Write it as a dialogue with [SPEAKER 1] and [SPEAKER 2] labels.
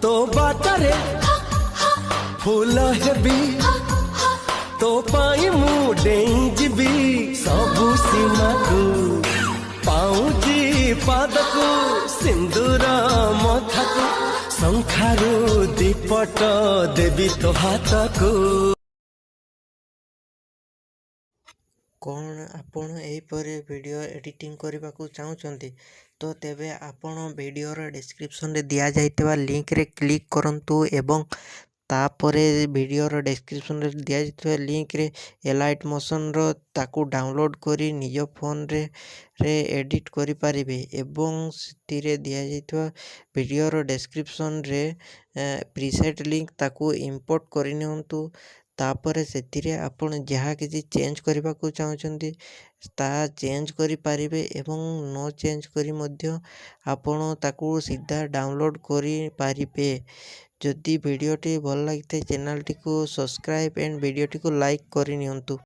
[SPEAKER 1] तो बाटरे फूल हेबी तो पाई मु डेई जीवी सबु सीमा को पाऊजी पादको सिंदूर मथाको शंखारू दीपट देवी तो हाथको।
[SPEAKER 2] कौन आपण एहीपरि वीडियो एडिटिंग करने को चाहते तो तेबे आपण वीडियोर डिस्क्रिप्शन रे दिया जाइतबा लिंक रे क्लिक करंतु एवं तापरे वीडियोर डिस्क्रिप्शन रे दिया जाइतबा लिंक रे एलाइट मोशन रो ताकू डाउनलोड करी निज फोन रे एडिट करि पारिबे एवं सितिरे दिया जाइतबा वीडियोर डिस्क्रिप्शन रे प्रीसेट लिंक ताकू इंपोर्ट करि नियंतु। तापर से आपण जहाँ किसी चेंज करने को चाहते ता चेंज करि पारिबे एवं नो चेंज करी मध्य आपण ताकू सीधा डाउनलोड करि पारिबे। जदि वीडियोटी भल लगी चैनल टी को सब्सक्राइब एंड वीडियोटी को लाइक करि नियंतु।